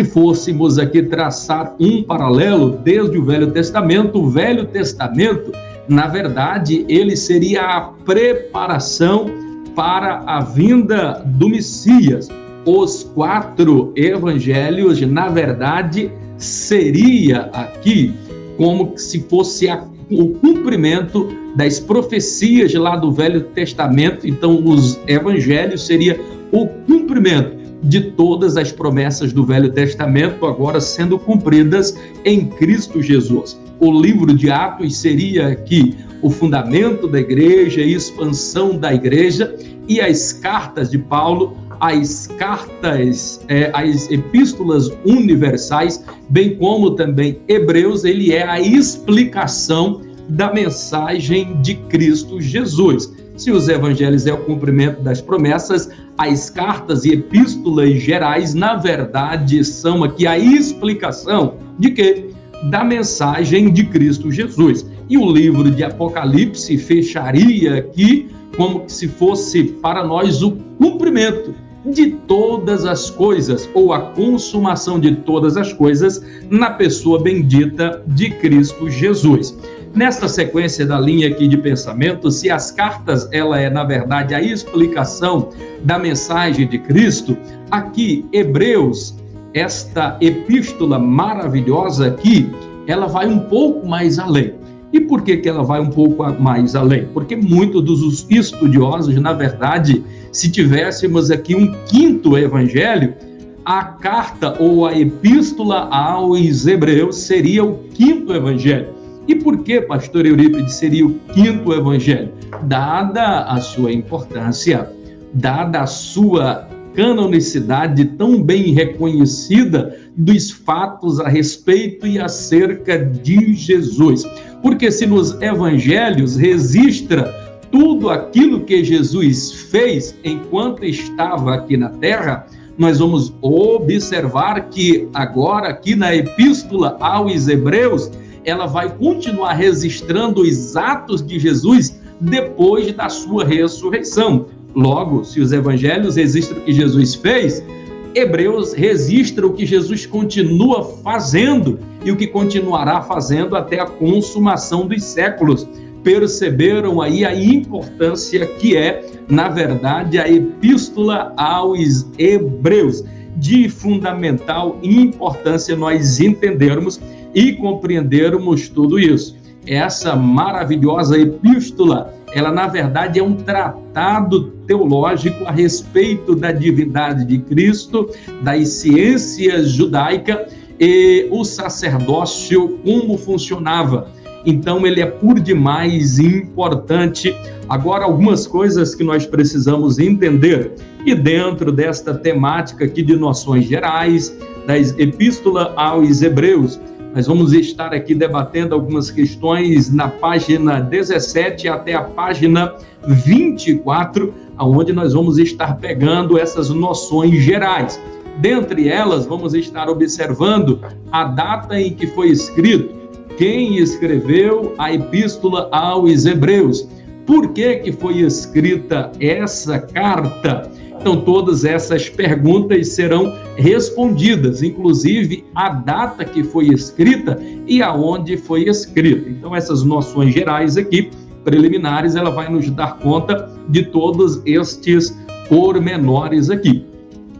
Se fôssemos aqui traçar um paralelo desde o Velho Testamento, na verdade, ele seria a preparação para a vinda do Messias. Os 4 evangelhos, na verdade, seria aqui como se fosse o cumprimento das profecias lá do Velho Testamento. Então, os evangelhos seria o cumprimento de todas as promessas do Velho Testamento, agora sendo cumpridas em Cristo Jesus. O livro de Atos seria aqui o fundamento da igreja, a expansão da igreja, e as cartas de Paulo, as epístolas universais, bem como também Hebreus, ele é a explicação da mensagem de Cristo Jesus. Se os evangelhos é o cumprimento das promessas, as cartas e epístolas gerais, na verdade, são aqui a explicação de quê? Da mensagem de Cristo Jesus. E o livro de Apocalipse fecharia aqui como se fosse para nós o cumprimento de todas as coisas, ou a consumação de todas as coisas na pessoa bendita de Cristo Jesus. Nesta sequência da linha aqui de pensamento, se as cartas, ela é, na verdade, a explicação da mensagem de Cristo, aqui, Hebreus, esta epístola maravilhosa aqui, ela vai um pouco mais além. E por que ela vai um pouco mais além? Porque muitos dos estudiosos, na verdade, se tivéssemos aqui um 5º evangelho, a carta ou a epístola aos Hebreus seria o 5º evangelho. E por que, pastor Eurípides, seria o 5º evangelho? Dada a sua importância, dada a sua canonicidade tão bem reconhecida dos fatos a respeito e acerca de Jesus. Porque se nos evangelhos registra tudo aquilo que Jesus fez enquanto estava aqui na terra, nós vamos observar que agora aqui na epístola aos Hebreus, ela vai continuar registrando os atos de Jesus depois da sua ressurreição. Logo, se os evangelhos registram o que Jesus fez, Hebreus registra o que Jesus continua fazendo e o que continuará fazendo até a consumação dos séculos. Perceberam aí a importância que é, na verdade, a epístola aos Hebreus. De fundamental importância nós entendermos e compreendermos tudo isso. Essa maravilhosa epístola, ela na verdade é um tratado teológico a respeito da divindade de Cristo, das ciências judaicas e o sacerdócio, como funcionava. Então ele é por demais importante. Agora, algumas coisas que nós precisamos entender, e dentro desta temática aqui de noções gerais, das epístolas aos Hebreus, nós vamos estar aqui debatendo algumas questões na página 17 até a página 24, onde nós vamos estar pegando essas noções gerais. Dentre elas, vamos estar observando a data em que foi escrito, quem escreveu a epístola aos Hebreus, por que foi escrita essa carta. Então, todas essas perguntas serão respondidas, inclusive a data que foi escrita e aonde foi escrita. Então, essas noções gerais aqui, preliminares, ela vai nos dar conta de todos estes pormenores aqui.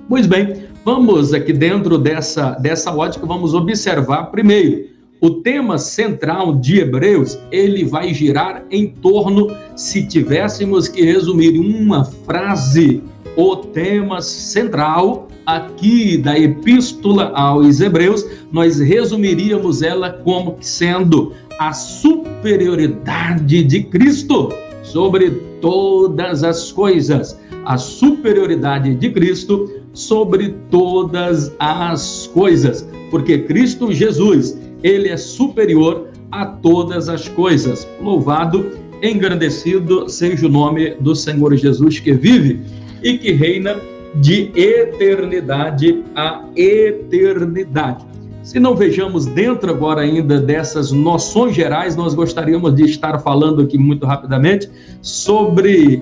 Pois bem, vamos aqui dentro dessa ótica, vamos observar primeiro. O tema central de Hebreus, ele vai girar em torno, se tivéssemos que resumir em uma frase, o tema central aqui da epístola aos Hebreus, nós resumiríamos ela como sendo a superioridade de Cristo sobre todas as coisas. A superioridade de Cristo sobre todas as coisas. Porque Cristo Jesus, ele é superior a todas as coisas. Louvado, engrandecido seja o nome do Senhor Jesus, que vive e que reina de eternidade a eternidade. Se não vejamos dentro agora ainda dessas noções gerais, nós gostaríamos de estar falando aqui muito rapidamente sobre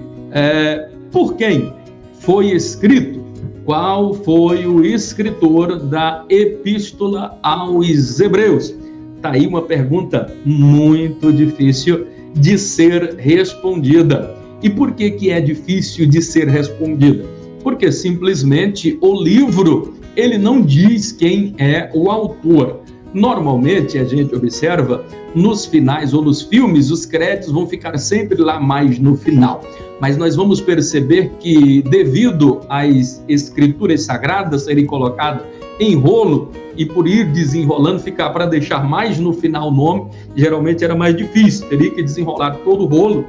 por quem foi escrito qual foi o escritor da Epístola aos Hebreus? Está aí uma pergunta muito difícil de ser respondida. E por que é difícil de ser respondida? Porque simplesmente o livro, ele não diz quem é o autor. Normalmente, a gente observa, nos finais ou nos filmes, os créditos vão ficar sempre lá mais no final. Mas nós vamos perceber que, devido às escrituras sagradas serem colocadas em rolo e por ir desenrolando, ficar para deixar mais no final o nome, geralmente era mais difícil, teria que desenrolar todo o rolo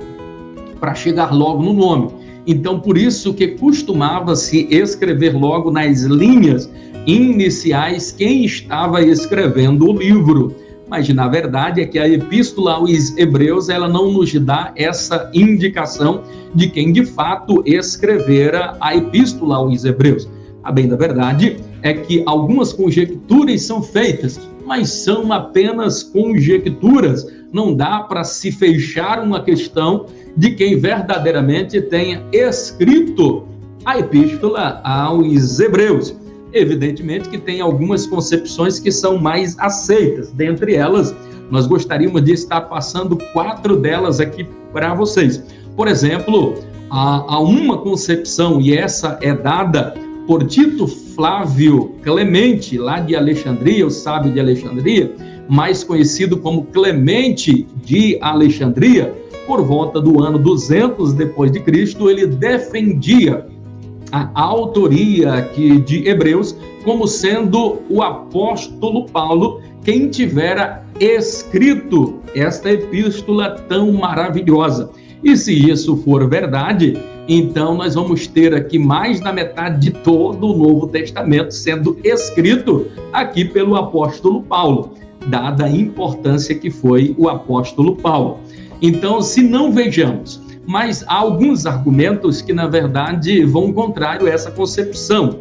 para chegar logo no nome. Então, por isso que costumava-se escrever logo nas linhas iniciais quem estava escrevendo o livro. Mas, na verdade, é que a Epístola aos Hebreus, ela não nos dá essa indicação de quem, de fato, escrevera a Epístola aos Hebreus. A bem da verdade é que algumas conjecturas são feitas, mas são apenas conjecturas. Não dá para se fechar uma questão de quem verdadeiramente tenha escrito a Epístola aos Hebreus. Evidentemente que tem algumas concepções que são mais aceitas. Dentre elas, nós gostaríamos de estar passando 4 delas aqui para vocês. Por exemplo, há uma concepção, e essa é dada por Tito Flávio Clemente, lá de Alexandria, o sábio de Alexandria, mais conhecido como Clemente de Alexandria. Por volta do ano 200 depois de Cristo, ele defendia a autoria aqui de Hebreus como sendo o apóstolo Paulo quem tivera escrito esta epístola tão maravilhosa. E se isso for verdade, então nós vamos ter aqui mais da metade de todo o Novo Testamento sendo escrito aqui pelo apóstolo Paulo, dada a importância que foi o apóstolo Paulo. Então, se não vejamos, mas há alguns argumentos que, na verdade, vão contrário a essa concepção.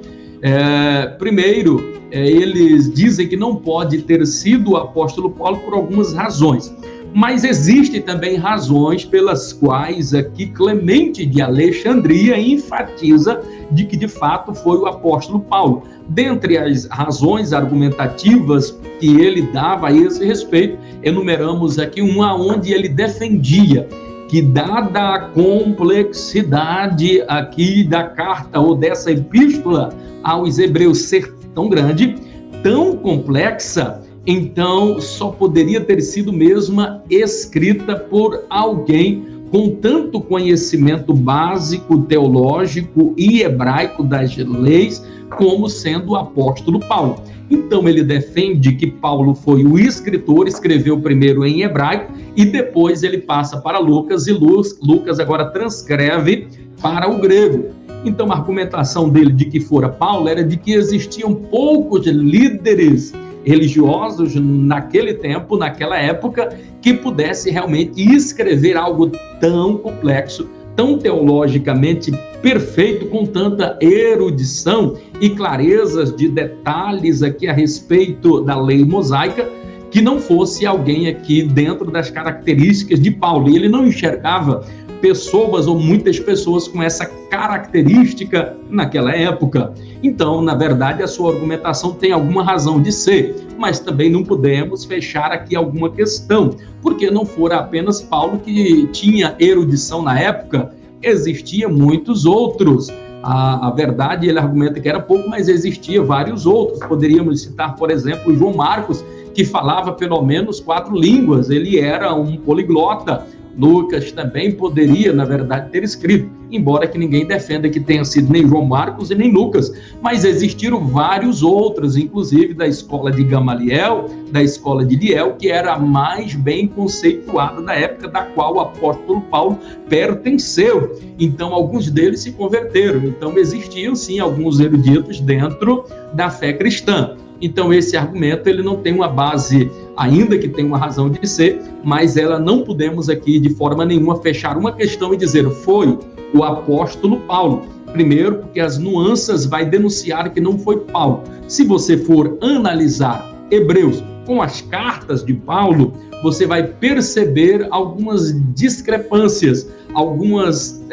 Primeiro, eles dizem que não pode ter sido o apóstolo Paulo por algumas razões, mas existem também razões pelas quais aqui Clemente de Alexandria enfatiza de que, de fato, foi o apóstolo Paulo. Dentre as razões argumentativas que ele dava a esse respeito, enumeramos aqui uma onde ele defendia que, dada a complexidade aqui da carta ou dessa epístola aos Hebreus ser tão grande, tão complexa, então só poderia ter sido mesmo escrita por alguém com tanto conhecimento básico, teológico e hebraico das leis, como sendo o apóstolo Paulo. Então ele defende que Paulo foi o escritor, escreveu primeiro em hebraico e depois ele passa para Lucas, e Lucas agora transcreve para o grego. Então a argumentação dele de que fora Paulo era de que existiam poucos líderes religiosos naquele tempo, naquela época, que pudesse realmente escrever algo tão complexo, tão teologicamente perfeito, com tanta erudição e clarezas de detalhes aqui a respeito da lei mosaica, que não fosse alguém aqui dentro das características de Paulo. E ele não enxergava pessoas ou muitas pessoas com essa característica naquela época. Então, na verdade, a sua argumentação tem alguma razão de ser, mas também não podemos fechar aqui alguma questão, porque não fora apenas Paulo que tinha erudição na época, existiam muitos outros. A verdade, ele argumenta que era pouco, mas existia vários outros. Poderíamos citar, por exemplo, João Marcos, que falava pelo menos 4 línguas, ele era um poliglota. Lucas também poderia, na verdade, ter escrito, embora que ninguém defenda que tenha sido nem João Marcos e nem Lucas, mas existiram vários outros, inclusive da escola de Gamaliel, da escola de Liel, que era a mais bem conceituada da época da qual o apóstolo Paulo pertenceu. Então, alguns deles se converteram. Então, existiam, sim, alguns eruditos dentro da fé cristã. Então, esse argumento ele não tem uma base, ainda que tenha uma razão de ser, mas ela não podemos aqui, de forma nenhuma, fechar uma questão e dizer foi o apóstolo Paulo. Primeiro, porque as nuances vai denunciar que não foi Paulo. Se você for analisar Hebreus com as cartas de Paulo, você vai perceber algumas discrepâncias, algumas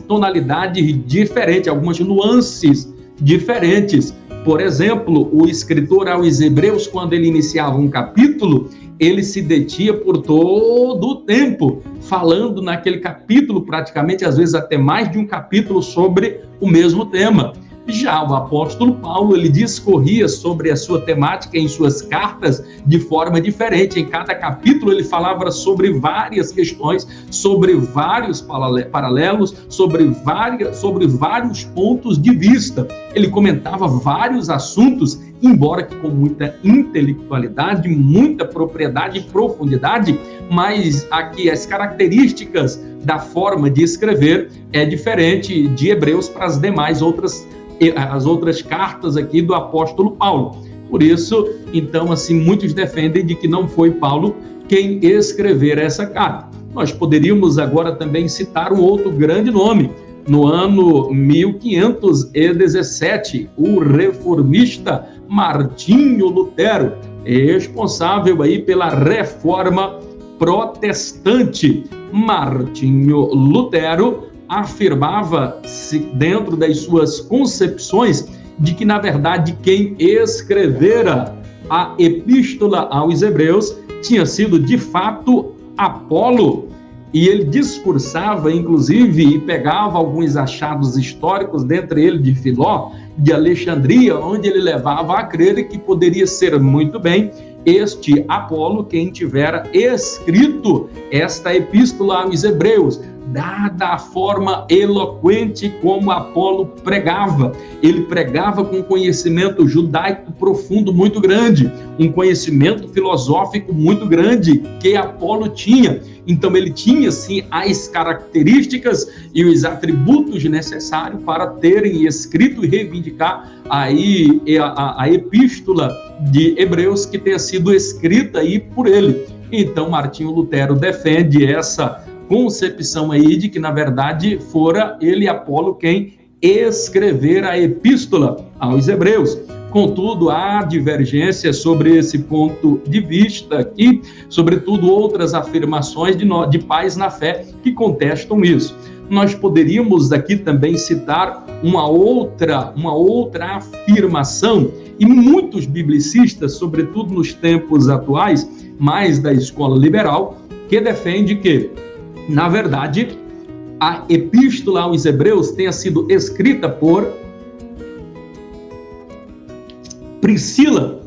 tonalidades diferentes, algumas nuances diferentes. Por exemplo, o escritor aos Hebreus, quando ele iniciava um capítulo, ele se detinha por todo o tempo, falando naquele capítulo, praticamente, às vezes até mais de um capítulo, sobre o mesmo tema. Já o apóstolo Paulo, ele discorria sobre a sua temática em suas cartas de forma diferente. Em cada capítulo ele falava sobre várias questões, sobre vários paralelos, sobre vários pontos de vista. Ele comentava vários assuntos, embora que com muita intelectualidade, muita propriedade e profundidade, mas aqui as características da forma de escrever é diferente de Hebreus para as outras cartas aqui do apóstolo Paulo. Por isso, então, assim, muitos defendem de que não foi Paulo quem escrever essa carta. Nós poderíamos agora também citar um outro grande nome. No ano 1517, o reformista Martinho Lutero, responsável aí pela reforma protestante. Martinho Lutero afirmava-se dentro das suas concepções de que, na verdade, quem escrevera a epístola aos Hebreus tinha sido, de fato, Apolo. E ele discursava, inclusive, e pegava alguns achados históricos, dentre eles de Filó, de Alexandria, onde ele levava a crer que poderia ser muito bem este Apolo quem tivera escrito esta epístola aos Hebreus, dada a forma eloquente como Apolo pregava. Ele pregava com conhecimento judaico profundo muito grande, um conhecimento filosófico muito grande que Apolo tinha. Então ele tinha, sim, as características e os atributos necessários para terem escrito e reivindicar aí a epístola de Hebreus que tenha sido escrita aí por ele. Então Martinho Lutero defende essa concepção aí de que, na verdade, fora ele, Apolo, quem escrever a epístola aos Hebreus. Contudo, há divergências sobre esse ponto de vista aqui, sobretudo outras afirmações de pais na fé que contestam isso. Nós poderíamos aqui também citar uma outra afirmação, e muitos biblicistas, sobretudo nos tempos atuais, mais da escola liberal, que defende que, na verdade, a epístola aos Hebreus tenha sido escrita por Priscila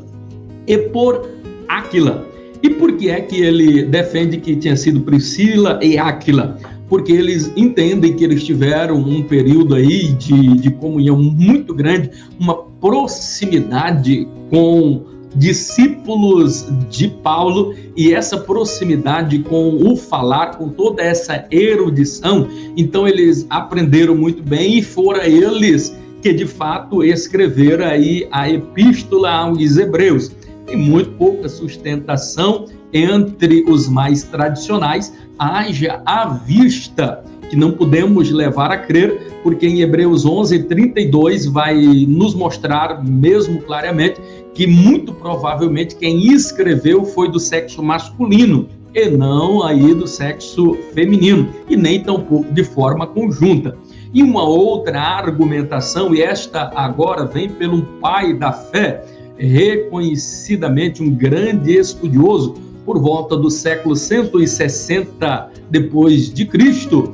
e por Áquila. E por que é que ele defende que tinha sido Priscila e Áquila? Porque eles entendem que eles tiveram um período aí de comunhão muito grande, uma proximidade com discípulos de Paulo, e essa proximidade com o falar, com toda essa erudição, então eles aprenderam muito bem e foram eles que de fato escreveram aí a epístola aos Hebreus. Tem muito pouca sustentação entre os mais tradicionais, haja à vista que não podemos levar a crer, porque em Hebreus 11:32 vai nos mostrar mesmo claramente que muito provavelmente quem escreveu foi do sexo masculino e não aí do sexo feminino, e nem tampouco de forma conjunta. E uma outra argumentação, e esta agora vem pelo pai da fé, reconhecidamente um grande estudioso, por volta do século 160 depois de Cristo,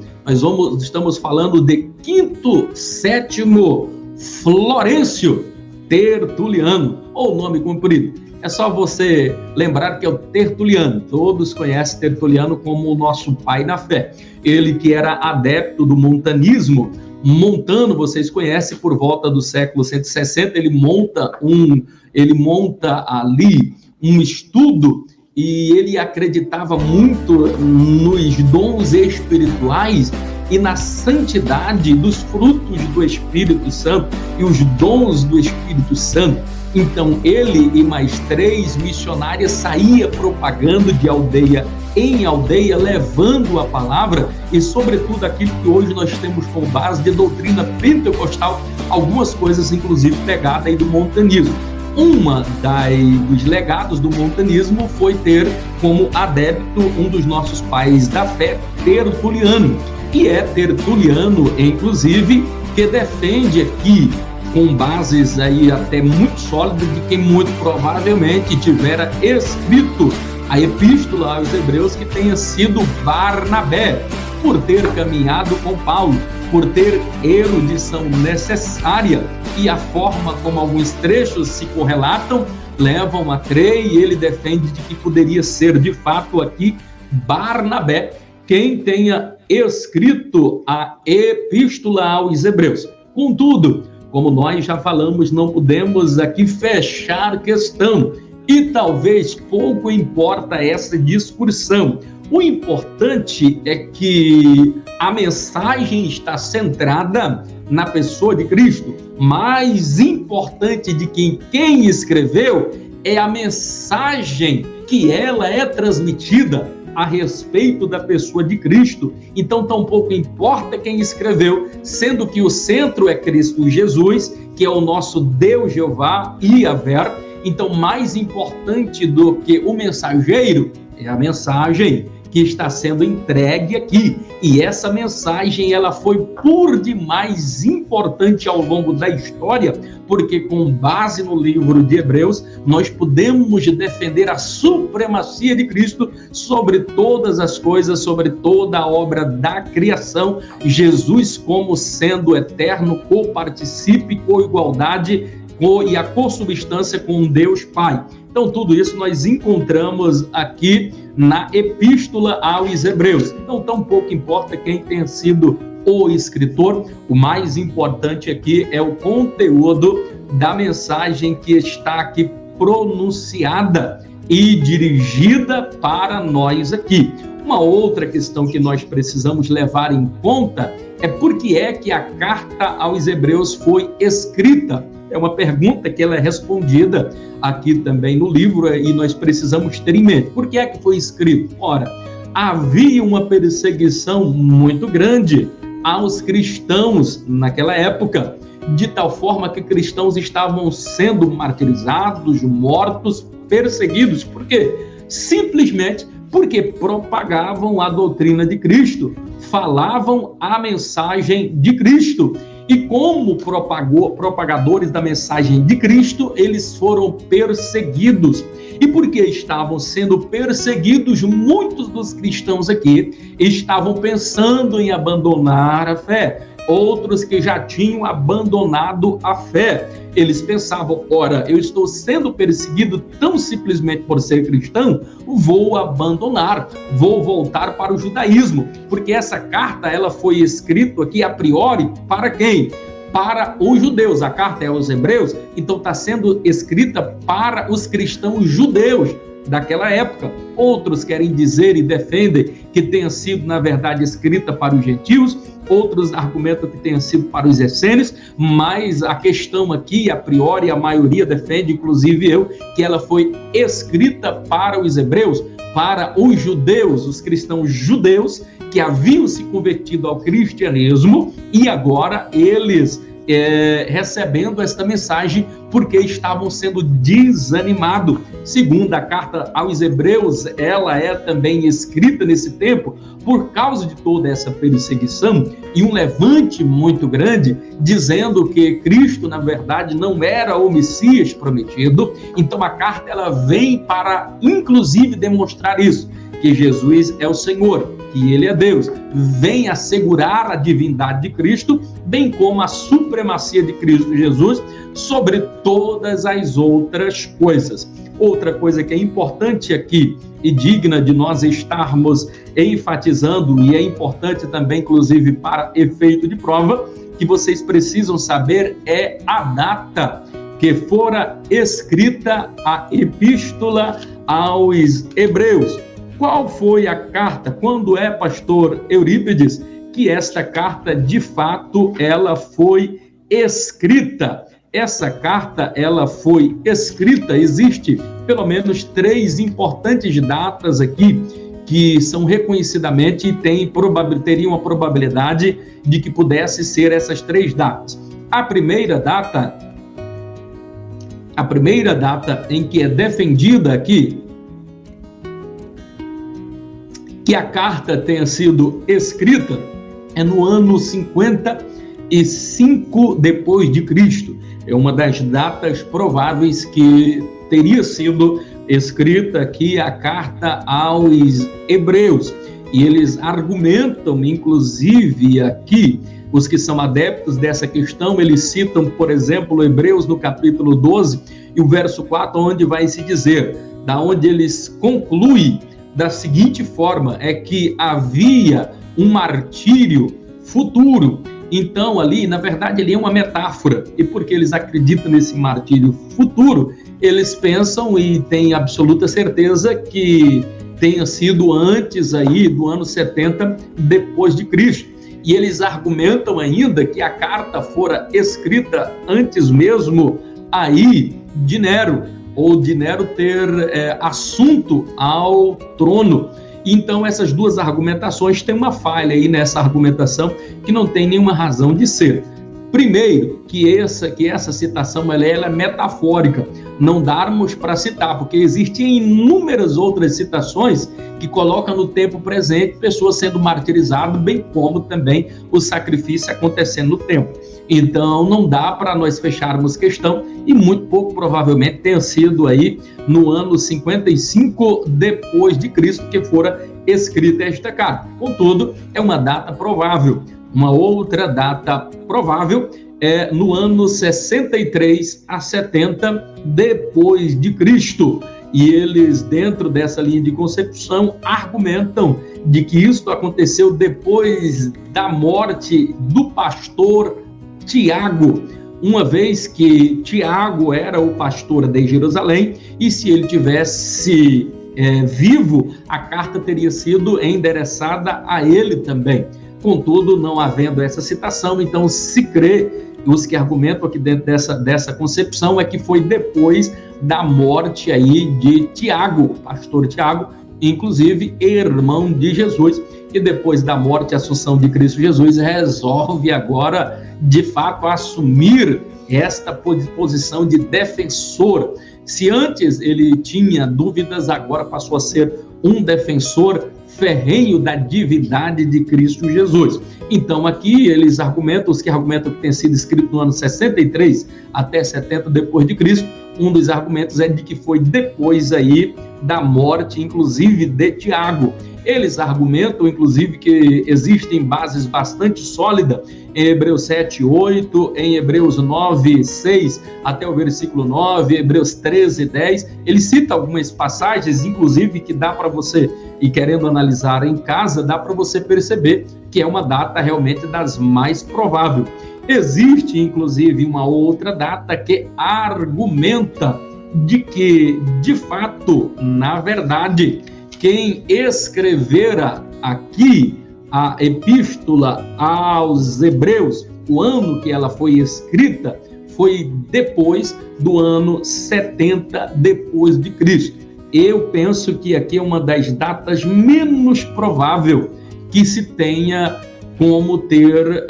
estamos falando de Quinto-Sétimo Florencio Tertuliano, ou nome comprido. É só você lembrar que é o Tertuliano. Todos conhecem Tertuliano como o nosso pai na fé. Ele que era adepto do montanismo. Montano, vocês conhecem, por volta do século 160, ele monta ali um estudo, e ele acreditava muito nos dons espirituais e na santidade dos frutos do Espírito Santo e os dons do Espírito Santo. Então ele e mais 3 missionários saíam propagando de aldeia em aldeia, levando a palavra e, sobretudo, aquilo que hoje nós temos como base de doutrina pentecostal, algumas coisas, inclusive, pegadas aí do montanismo. Dos legados do montanismo foi ter como adepto um dos nossos pais da fé, Tertuliano. E é Tertuliano, inclusive, que defende aqui com bases aí até muito sólidas de quem muito provavelmente tivera escrito a epístola aos Hebreus, que tenha sido Barnabé, por ter caminhado com Paulo, por ter erudição necessária, e a forma como alguns trechos se correlatam levam a crer, e ele defende de que poderia ser de fato aqui Barnabé quem tenha escrito a epístola aos Hebreus. Contudo, como nós já falamos, não podemos aqui fechar questão, e talvez pouco importa essa discussão. O importante é que a mensagem está centrada na pessoa de Cristo. Mais importante de quem escreveu é a mensagem que ela é transmitida a respeito da pessoa de Cristo. Então, tampouco importa quem escreveu, sendo que o centro é Cristo Jesus, que é o nosso Deus Jeová e Yahvé. Então, mais importante do que o mensageiro é a mensagem que está sendo entregue aqui. E essa mensagem, ela foi por demais importante ao longo da história, porque com base no livro de Hebreus, nós podemos defender a supremacia de Cristo sobre todas as coisas, sobre toda a obra da criação, Jesus como sendo eterno, coparticipe, coigualdade e a consubstância com Deus Pai. Então, tudo isso nós encontramos aqui na Epístola aos Hebreus. Então, tão pouco importa quem tenha sido o escritor, o mais importante aqui é o conteúdo da mensagem que está aqui pronunciada e dirigida para nós aqui. Uma outra questão que nós precisamos levar em conta é por que é que a carta aos Hebreus foi escrita. É uma pergunta que ela é respondida aqui também no livro e nós precisamos ter em mente. Por que é que foi escrito? Ora, havia uma perseguição muito grande aos cristãos naquela época, de tal forma que cristãos estavam sendo martirizados, mortos, perseguidos. Por quê? Simplesmente porque propagavam a doutrina de Cristo, falavam a mensagem de Cristo. E como propagadores da mensagem de Cristo, eles foram perseguidos. E porque estavam sendo perseguidos, muitos dos cristãos aqui estavam pensando em abandonar a fé. Outros que já tinham abandonado a fé. Eles pensavam, ora, eu estou sendo perseguido tão simplesmente por ser cristão, vou abandonar, vou voltar para o judaísmo. Porque essa carta, ela foi escrita aqui a priori para quem? Para os judeus. A carta é aos Hebreus, então está sendo escrita para os cristãos judeus daquela época. Outros querem dizer e defendem que tenha sido, na verdade, escrita para os gentios, outros argumentam que tenha sido para os essênios, mas a questão aqui, a priori, a maioria defende, inclusive eu, que ela foi escrita para os hebreus, para os judeus, os cristãos judeus que haviam se convertido ao cristianismo e agora eles recebendo esta mensagem porque estavam sendo desanimados. Segundo a carta aos Hebreus, ela é também escrita nesse tempo por causa de toda essa perseguição e um levante muito grande, dizendo que Cristo, na verdade, não era o Messias prometido. Então a carta ela vem para, inclusive, demonstrar isso, que Jesus é o Senhor, que Ele é Deus. Vem assegurar a divindade de Cristo, bem como a supremacia de Cristo Jesus sobre todas as outras coisas. Outra coisa que é importante aqui e digna de nós estarmos enfatizando, e é importante também, inclusive, para efeito de prova, que vocês precisam saber é a data que fora escrita a Epístola aos Hebreus. Qual foi a carta? Quando é, pastor Eurípides, que esta carta, de fato, ela foi escrita? Essa carta, ela foi escrita, existe pelo menos 3 importantes datas aqui, que são reconhecidamente e teriam a probabilidade de que pudesse ser essas 3 datas. A primeira data em que é defendida aqui, que a carta tenha sido escrita, é no ano 50 405 depois de Cristo. É uma das datas prováveis que teria sido escrita aqui a carta aos Hebreus. E eles argumentam, inclusive aqui, os que são adeptos dessa questão, eles citam, por exemplo, Hebreus no capítulo 12 e o verso 4, onde vai se dizer, da onde eles concluem da seguinte forma, é que havia um martírio futuro. Então, ali, na verdade, ele é uma metáfora. E porque eles acreditam nesse martírio futuro, eles pensam e têm absoluta certeza que tenha sido antes aí do ano 70 depois de Cristo. E eles argumentam ainda que a carta fora escrita antes mesmo aí de Nero, ou de Nero ter assunto ao trono. Então, essas duas argumentações têm uma falha aí nessa argumentação que não tem nenhuma razão de ser. Primeiro, que essa citação ela é metafórica, não darmos para citar, porque existem inúmeras outras citações que colocam no tempo presente pessoas sendo martirizadas, bem como também o sacrifício acontecendo no tempo. Então, não dá para nós fecharmos questão e muito pouco provavelmente tenha sido aí no ano 55 depois de Cristo que fora escrita esta carta. Contudo, é uma data provável. Uma outra data provável é no ano 63 a 70 depois de Cristo. E eles, dentro dessa linha de concepção, argumentam de que isso aconteceu depois da morte do pastor Tiago, uma vez que Tiago era o pastor de Jerusalém, e se ele tivesse vivo, a carta teria sido endereçada a ele também. Contudo, não havendo essa citação, então se crê, os que argumentam aqui dentro dessa concepção, é que foi depois da morte aí de Tiago, pastor Tiago, inclusive irmão de Jesus, e depois da morte e assunção de Cristo Jesus, resolve agora, de fato, assumir esta posição de defensor. Se antes ele tinha dúvidas, agora passou a ser um defensor ferrenho da divindade de Cristo Jesus. Então aqui eles argumentam, os que argumentam que tem sido escrito no ano 63 até 70 depois de Cristo, um dos argumentos é de que foi depois aí da morte, inclusive, de Tiago. Eles argumentam, inclusive, que existem bases bastante sólidas em Hebreus 7, 8, em Hebreus 9, 6, até o versículo 9, Hebreus 13, 10. Ele cita algumas passagens, inclusive, que dá para você, e querendo analisar em casa, dá para você perceber que é uma data realmente das mais prováveis. Existe, inclusive, uma outra data que argumenta de que, de fato, na verdade, quem escrevera aqui a epístola aos Hebreus, o ano que ela foi escrita, foi depois do ano 70 depois de Cristo. Eu penso que aqui é uma das datas menos provável que se tenha como ter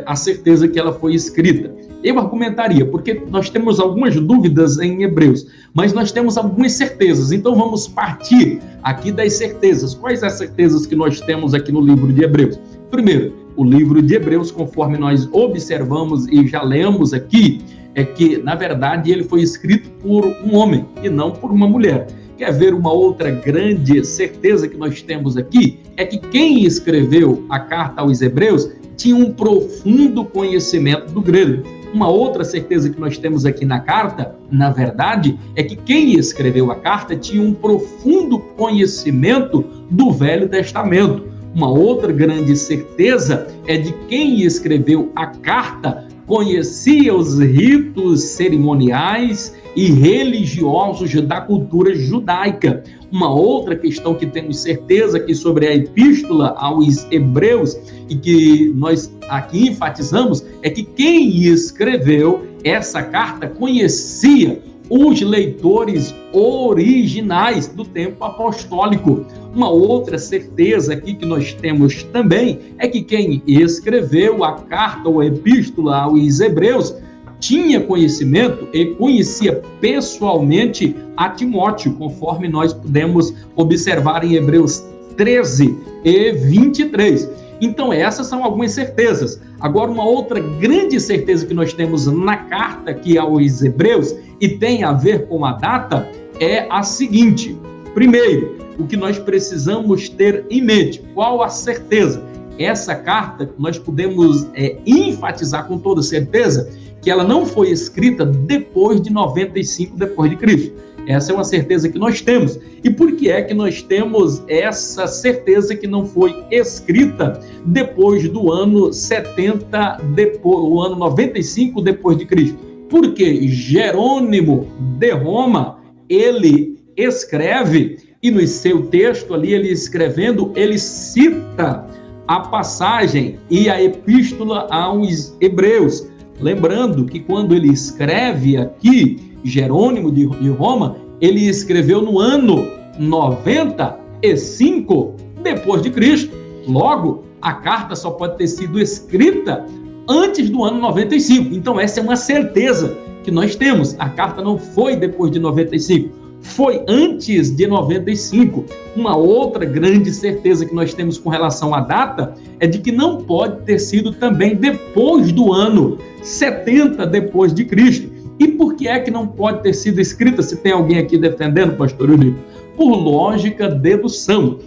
a certeza que ela foi escrita. Eu argumentaria, porque nós temos algumas dúvidas em Hebreus, mas nós temos algumas certezas. Então vamos partir aqui das certezas. Quais as certezas que nós temos aqui no livro de Hebreus? Primeiro, o livro de Hebreus, conforme nós observamos e já lemos aqui, é que, na verdade, ele foi escrito por um homem e não por uma mulher. Quer ver uma outra grande certeza que nós temos aqui? É que quem escreveu a carta aos Hebreus tinha um profundo conhecimento do grego. Uma outra certeza que nós temos aqui na carta, na verdade, é que quem escreveu a carta tinha um profundo conhecimento do Velho Testamento. Uma outra grande certeza é de quem escreveu a carta conhecia os ritos cerimoniais e religiosos da cultura judaica. Uma outra questão que temos certeza que sobre a epístola aos Hebreus e que nós aqui enfatizamos é que quem escreveu essa carta conhecia os leitores originais do tempo apostólico. Uma outra certeza aqui que nós temos também é que quem escreveu a carta ou a epístola aos Hebreus tinha conhecimento e conhecia pessoalmente a Timóteo, conforme nós podemos observar em Hebreus 13 e 23. Então, essas são algumas certezas. Agora, uma outra grande certeza que nós temos na carta aqui aos Hebreus, e tem a ver com a data, é a seguinte. Primeiro, o que nós precisamos ter em mente, qual a certeza? Essa carta, nós podemos enfatizar com toda certeza que ela não foi escrita depois de 95 depois de Cristo. Essa é uma certeza que nós temos. E por que é que nós temos essa certeza que não foi escrita depois do ano 70, o ano 95 depois de Cristo? Porque Jerônimo de Roma, ele escreve, e no seu texto ali, ele escrevendo, ele cita a passagem e a epístola aos Hebreus. Lembrando que quando ele escreve aqui, Jerônimo de Roma, ele escreveu no ano 95 depois de Cristo. Logo, a carta só pode ter sido escrita antes do ano 95. Então, essa é uma certeza que nós temos. A carta não foi depois de 95, foi antes de 95. Uma outra grande certeza que nós temos com relação à data é de que não pode ter sido também depois do ano 70 depois de Cristo. E por que é que não pode ter sido escrita? Se tem alguém aqui defendendo, pastor Eurico? Por lógica, dedução.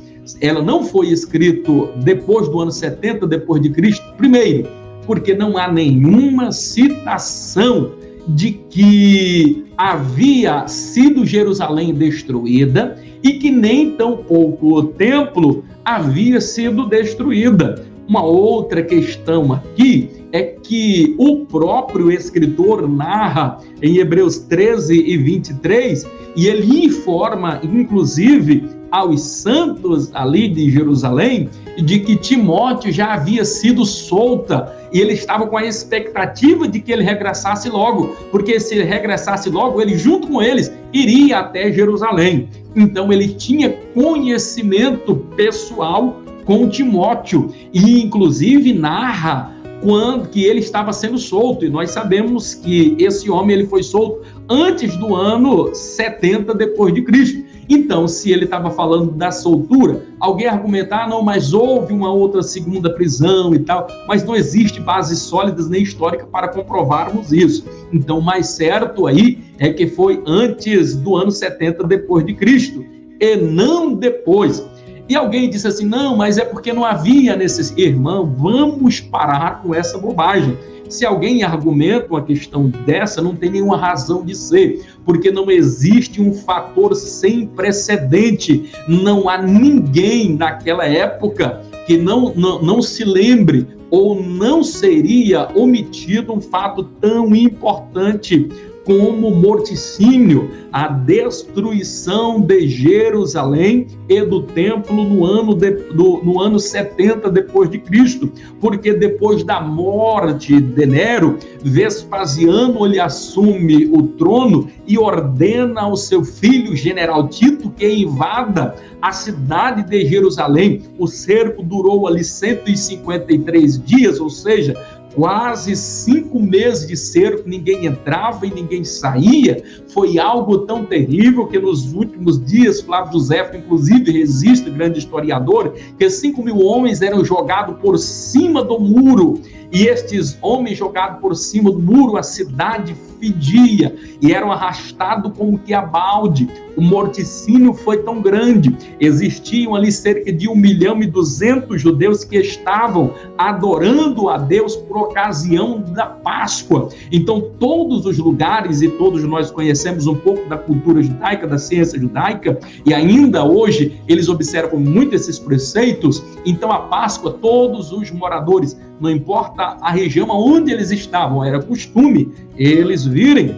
Ela não foi escrita depois do ano 70 depois de Cristo, primeiro, porque não há nenhuma citação de que havia sido Jerusalém destruída e que nem tampouco o templo havia sido destruída. Uma outra questão aqui é que o próprio escritor narra em Hebreus 13 e 23, e ele informa, inclusive, aos santos ali de Jerusalém, de que Timóteo já havia sido solta, e ele estava com a expectativa de que ele regressasse logo, porque se ele regressasse logo, ele junto com eles iria até Jerusalém. Então ele tinha conhecimento pessoal com Timóteo, e inclusive narra quando que ele estava sendo solto, e nós sabemos que esse homem ele foi solto antes do ano 70 depois de Cristo. Então, se ele estava falando da soltura, alguém argumentar, não, mas houve uma outra segunda prisão e tal, mas não existe bases sólidas nem histórica para comprovarmos isso. Então, o mais certo aí é que foi antes do ano 70 depois de Cristo, e não depois. E alguém disse assim, não, mas é porque não havia necessidade. Irmão, vamos parar com essa bobagem. Se alguém argumenta uma questão dessa, não tem nenhuma razão de ser, porque não existe um fator sem precedente. Não há ninguém naquela época que não se lembre ou não seria omitido um fato tão importante como o morticínio, a destruição de Jerusalém e do templo no ano 70 depois de Cristo, porque depois da morte de Nero, Vespasiano ele assume o trono e ordena ao seu filho general Tito que invada a cidade de Jerusalém. O cerco durou ali 153 dias, ou seja, quase 5 meses de cerco, ninguém entrava e ninguém saía. Foi algo tão terrível que nos últimos dias, Flávio José, inclusive, resiste, grande historiador, que 5.000 homens eram jogados por cima do muro, e estes homens jogados por cima do muro, a cidade fedia e eram arrastados como que a balde. O morticínio foi tão grande, existiam ali cerca de 1.200.000 judeus que estavam adorando a Deus por ocasião da Páscoa. Então todos os lugares, e todos nós conhecemos um pouco da cultura judaica, da ciência judaica, e ainda hoje eles observam muito esses preceitos. Então a Páscoa, todos os moradores, não importa a região onde eles estavam, era costume eles virem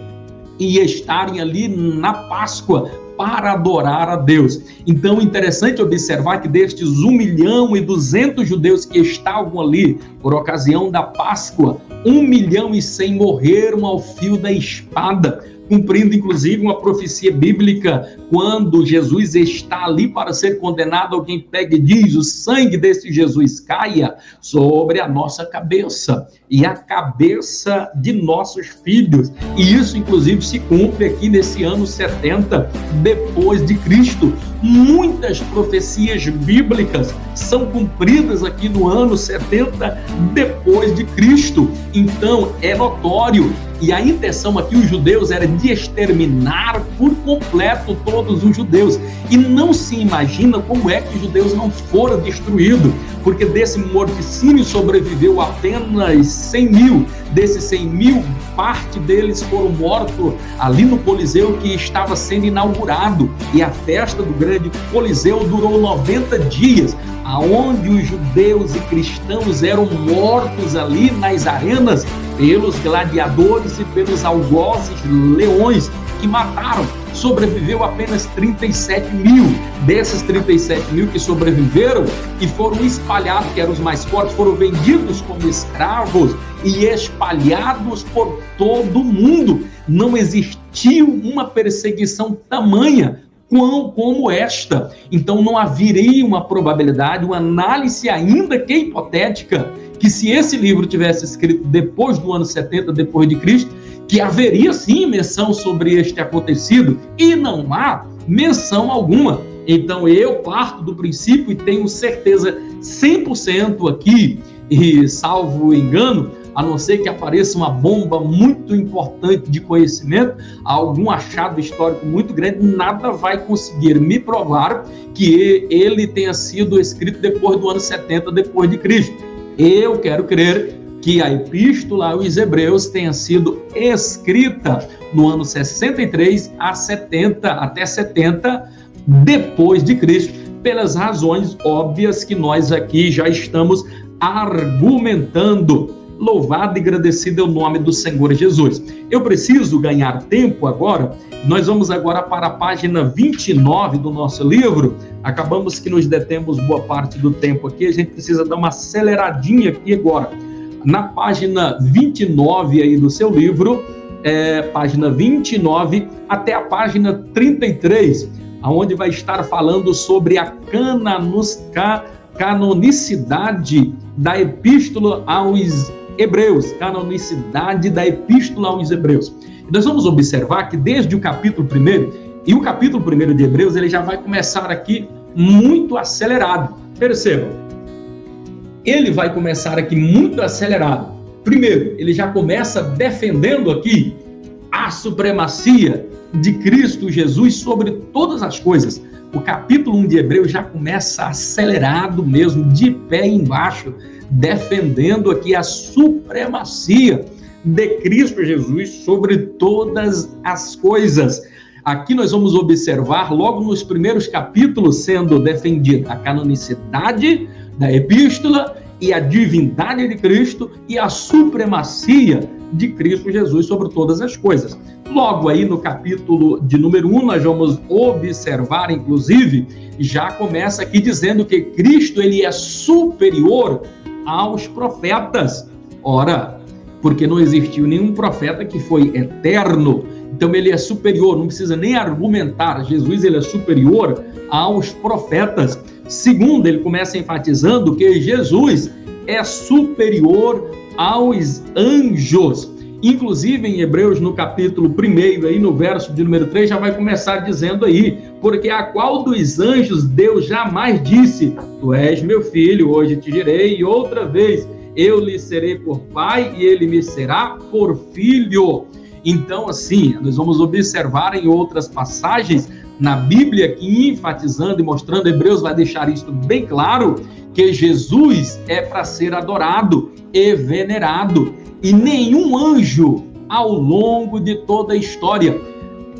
e estarem ali na Páscoa para adorar a Deus. Então, interessante observar que destes 1.200.000 judeus que estavam ali por ocasião da Páscoa, 1.100.000 morreram ao fio da espada, cumprindo inclusive uma profecia bíblica, quando Jesus está ali para ser condenado, alguém pega e diz: o sangue desse Jesus caia sobre a nossa cabeça e a cabeça de nossos filhos. E isso inclusive se cumpre aqui nesse ano 70 depois de Cristo. Muitas profecias bíblicas são cumpridas aqui no ano 70 depois de Cristo. Então é notório, e a intenção aqui os judeus era de exterminar por completo todos os judeus. E não se imagina como é que os judeus não foram destruídos, porque desse morticínio sobreviveu apenas 100 mil. Desses 100 mil, parte deles foram mortos ali no Coliseu, que estava sendo inaugurado. E a festa do grande Coliseu durou 90 dias, aonde os judeus e cristãos eram mortos ali nas arenas pelos gladiadores e pelos algozes leões que mataram. Sobreviveu apenas 37 mil. Desses 37 mil que sobreviveram e foram espalhados, que eram os mais fortes, foram vendidos como escravos e espalhados por todo o mundo. Não existiu uma perseguição tamanha como esta. Então não haveria uma probabilidade, uma análise ainda que hipotética, que se esse livro tivesse escrito depois do ano 70 depois de Cristo, que haveria sim menção sobre este acontecido, e não há menção alguma. Então eu parto do princípio e tenho certeza 100% aqui, e salvo engano, a não ser que apareça uma bomba muito importante de conhecimento, algum achado histórico muito grande, nada vai conseguir me provar que ele tenha sido escrito depois do ano 70 depois de Cristo. Eu quero crer que a epístola aos Hebreus tenha sido escrita no ano 63 até 70 depois de Cristo, pelas razões óbvias que nós aqui já estamos argumentando. Louvado e agradecido é o nome do Senhor Jesus. Eu preciso ganhar tempo agora. Nós vamos agora para a página 29 do nosso livro. Acabamos que nos detemos boa parte do tempo aqui. A gente precisa dar uma aceleradinha aqui agora. Na página 29 aí do seu livro, página 29 até a página 33, onde vai estar falando sobre a canonicidade da epístola aos Hebreus, canonicidade da epístola aos Hebreus. E nós vamos observar que desde o capítulo 1, e o capítulo 1 de Hebreus, ele já vai começar aqui muito acelerado. Percebam, ele vai começar aqui muito acelerado. Primeiro, ele já começa defendendo aqui a supremacia de Cristo Jesus sobre todas as coisas. O capítulo 1 de Hebreus já começa acelerado mesmo, de pé embaixo, defendendo aqui a supremacia de Cristo Jesus sobre todas as coisas. Aqui nós vamos observar, logo nos primeiros capítulos, sendo defendida a canonicidade da epístola e a divindade de Cristo e a supremacia de Cristo Jesus sobre todas as coisas. Logo aí no capítulo de número 1, nós vamos observar, inclusive, já começa aqui dizendo que Cristo ele é superior aos profetas. Ora, porque não existiu nenhum profeta que foi eterno, então ele é superior, não precisa nem argumentar, Jesus ele é superior aos profetas. Segundo, ele começa enfatizando que Jesus é superior aos anjos. Inclusive em Hebreus, no capítulo 1, aí no verso de número 3, já vai começar dizendo aí: porque a qual dos anjos Deus jamais disse: tu és meu filho, hoje te gerei, e outra vez eu lhe serei por pai e ele me será por filho. Então, assim, nós vamos observar em outras passagens na Bíblia aqui, enfatizando e mostrando, Hebreus vai deixar isso bem claro, que Jesus é para ser adorado e venerado. E nenhum anjo, ao longo de toda a história,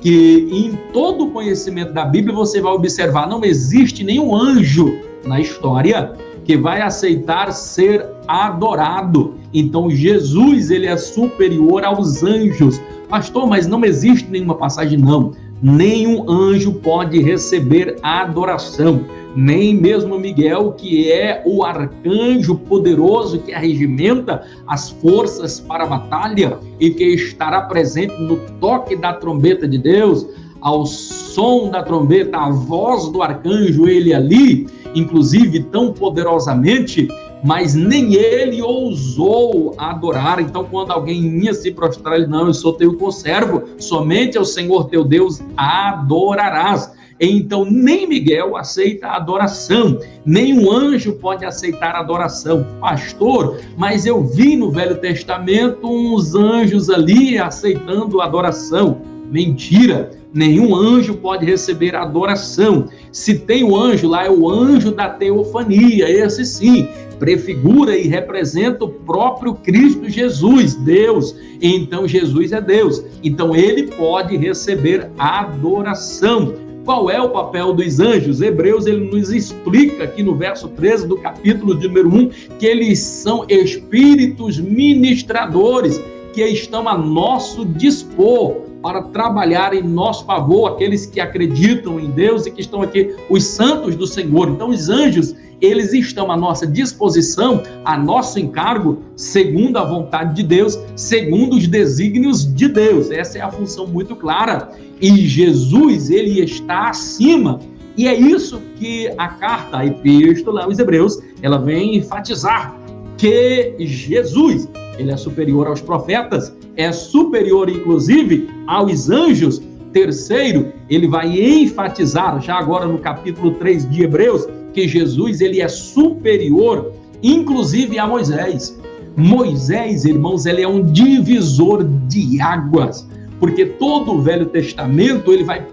que em todo o conhecimento da Bíblia você vai observar, não existe nenhum anjo na história que vai aceitar ser adorado. Então Jesus, ele é superior aos anjos. Pastor, mas não existe nenhuma passagem, não. Nenhum anjo pode receber a adoração. nem mesmo Miguel, que é o arcanjo poderoso que arregimenta as forças para a batalha e que estará presente no toque da trombeta de Deus, ao som da trombeta, a voz do arcanjo, ele ali, inclusive tão poderosamente, mas nem ele ousou adorar. Então, quando alguém ia se prostrar, ele: não, eu sou teu conservo, somente ao Senhor teu Deus adorarás. Então, nem Miguel aceita a adoração, nem um anjo pode aceitar a adoração. Pastor, mas eu vi no Velho Testamento uns anjos ali aceitando a adoração. Mentira, nenhum anjo pode receber a adoração. Se tem o anjo lá, é o anjo da teofania, esse sim, prefigura e representa o próprio Cristo Jesus, Deus. Então, Jesus é Deus. Então, ele pode receber a adoração. Qual é o papel dos anjos? Hebreus, ele nos explica aqui no verso 13 do capítulo de número 1, que eles são espíritos ministradores, que estão a nosso dispor para trabalhar em nosso favor, aqueles que acreditam em Deus e que estão aqui, os santos do Senhor. Então, os anjos, eles estão à nossa disposição, a nosso encargo, segundo a vontade de Deus, segundo os desígnios de Deus. Essa é a função muito clara. E Jesus, ele está acima. E é isso que a carta, a epístola aos Hebreus, ela vem enfatizar, que Jesus, ele é superior aos profetas, é superior, inclusive, aos anjos. Terceiro, ele vai enfatizar, já agora no capítulo 3 de Hebreus, que Jesus, ele é superior, inclusive, a Moisés. Moisés, irmãos, ele é um divisor de águas, porque todo o Velho Testamento, ele vai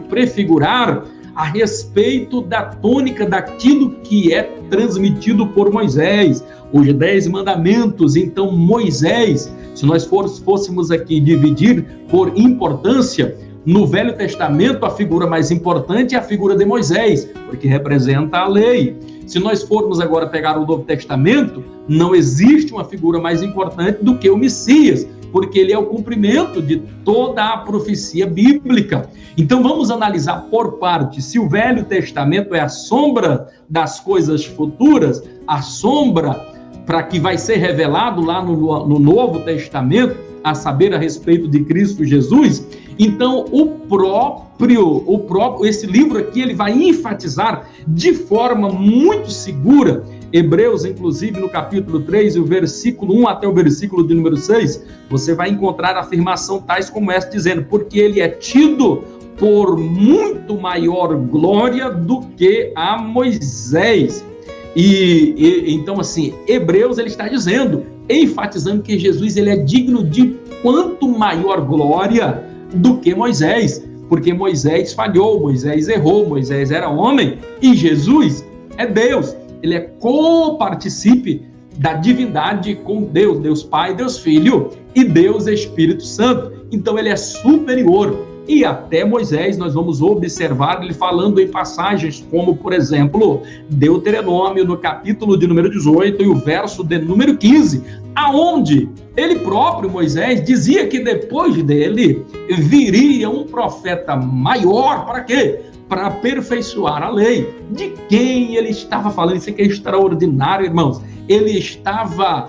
prefigurar a respeito da tônica daquilo que é transmitido por Moisés, os 10 mandamentos. Então, Moisés, se nós fôssemos aqui dividir por importância, no Velho Testamento, a figura mais importante é a figura de Moisés, porque representa a lei. Se nós formos agora pegar o Novo Testamento, não existe uma figura mais importante do que o Messias, porque ele é o cumprimento de toda a profecia bíblica. Então, vamos analisar por parte. Se o Velho Testamento é a sombra das coisas futuras, a sombra para que vai ser revelado lá no Novo Testamento, a saber, a respeito de Cristo Jesus, então esse livro aqui, ele vai enfatizar de forma muito segura. Hebreus, inclusive, no capítulo 3, o versículo 1 até o versículo de número 6, você vai encontrar afirmação tais como essa, dizendo: porque ele é tido por muito maior glória do que a Moisés. Então, assim, Hebreus, ele está dizendo, enfatizando que Jesus, ele é digno de quanto maior glória do que Moisés, porque Moisés falhou, Moisés errou, Moisés era homem, e Jesus é Deus. Ele é coparticipe da divindade com Deus, Deus Pai, Deus Filho e Deus Espírito Santo. Então, ele é superior. E até Moisés, nós vamos observar ele falando em passagens como, por exemplo, Deuteronômio, no capítulo de número 18 e o verso de número 15, aonde ele próprio, Moisés, dizia que depois dele viria um profeta maior. Para quê? Para aperfeiçoar a lei. De quem ele estava falando? Isso aqui é extraordinário, irmãos. Ele estava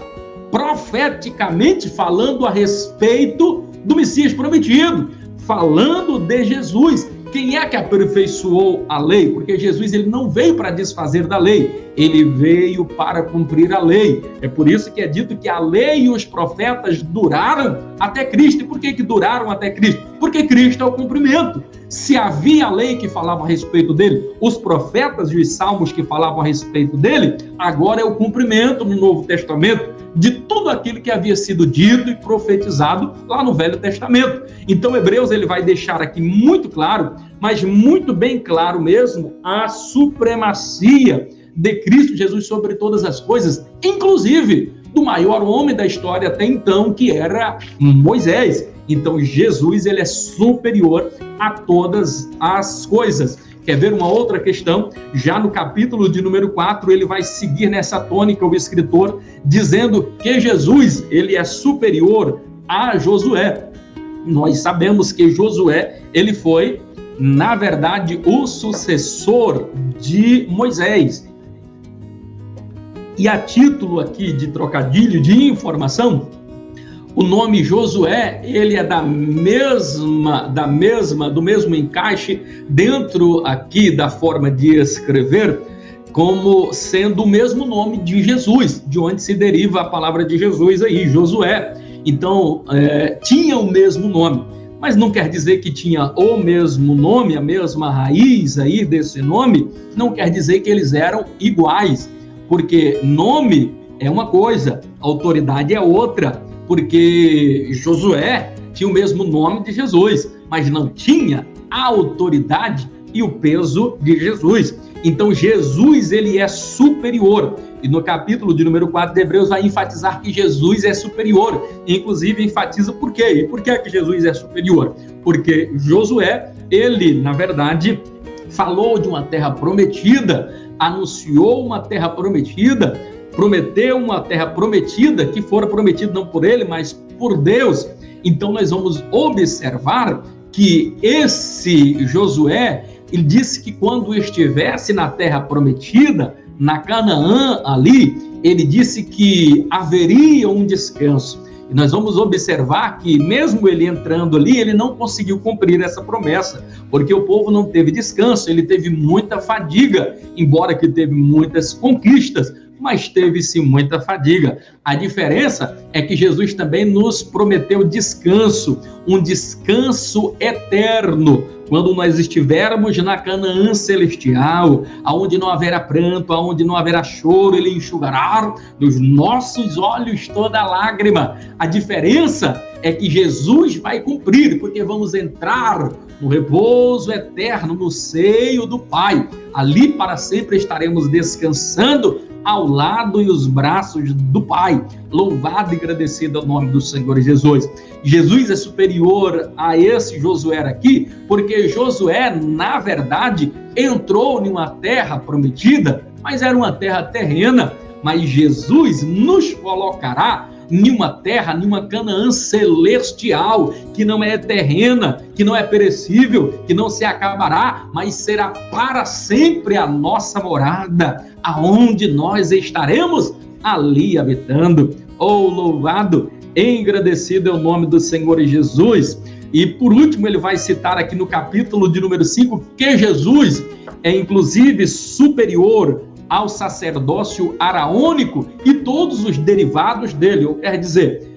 profeticamente falando a respeito do Messias prometido, falando de Jesus. Quem é que aperfeiçoou a lei? Porque Jesus, ele não veio para desfazer da lei, ele veio para cumprir a lei. É por isso que é dito que a lei e os profetas duraram até Cristo. E por que duraram até Cristo? Porque Cristo é o cumprimento. Se havia a lei que falava a respeito dele, os profetas e os salmos que falavam a respeito dele, agora é o cumprimento no Novo Testamento de tudo aquilo que havia sido dito e profetizado lá no Velho Testamento. Então, Hebreus, ele vai deixar aqui muito claro, mas muito bem claro mesmo, a supremacia de Cristo Jesus sobre todas as coisas, inclusive do maior homem da história até então, que era Moisés. Então, Jesus, ele é superior a todas as coisas. Quer ver uma outra questão? Já no capítulo de número 4, ele vai seguir nessa tônica, o escritor, dizendo que Jesus, ele é superior a Josué. Nós sabemos que Josué, ele foi na verdade, o sucessor de Moisés. E a título aqui de trocadilho, de informação, o nome Josué, ele é do mesmo encaixe dentro aqui da forma de escrever, como sendo o mesmo nome de Jesus, de onde se deriva a palavra de Jesus aí, Josué. Então, tinha o mesmo nome, mas não quer dizer que tinha o mesmo nome, a mesma raiz aí desse nome, não quer dizer que eles eram iguais, porque nome é uma coisa, autoridade é outra, porque Josué tinha o mesmo nome de Jesus, mas não tinha a autoridade e o peso de Jesus. Então Jesus, ele é superior. E no capítulo de número 4 de Hebreus vai enfatizar que Jesus é superior. Inclusive enfatiza por quê? E por que que Jesus é superior? Porque Josué, ele, na verdade, falou de uma terra prometida, anunciou uma terra prometida, prometeu uma terra prometida, que fora prometida não por ele, mas por Deus. Então nós vamos observar que esse Josué, ele disse que quando estivesse na terra prometida, na Canaã ali, ele disse que haveria um descanso. E nós vamos observar que mesmo ele entrando ali, ele não conseguiu cumprir essa promessa, porque o povo não teve descanso, ele teve muita fadiga, embora que teve muitas conquistas, mas teve-se muita fadiga. A diferença é que Jesus também nos prometeu descanso, um descanso eterno, quando nós estivermos na Canaã celestial, aonde não haverá pranto, aonde não haverá choro, ele enxugará dos nossos olhos toda lágrima. A diferença é que Jesus vai cumprir, porque vamos entrar no repouso eterno, no seio do Pai. Ali para sempre estaremos descansando ao lado e os braços do Pai. Louvado e agradecido ao nome do Senhor Jesus. Jesus é superior a esse Josué aqui, porque Josué, na verdade, entrou em uma terra prometida, mas era uma terra terrena. Mas Jesus nos colocará em uma terra, em uma Canaã celestial, que não é terrena, que não é perecível, que não se acabará, mas será para sempre a nossa morada, aonde nós estaremos ali habitando. Oh, louvado e agradecido é o nome do Senhor Jesus. E por último, ele vai citar aqui no capítulo de número 5, que Jesus é inclusive superior ao sacerdócio araônico e todos os derivados dele. Quer dizer,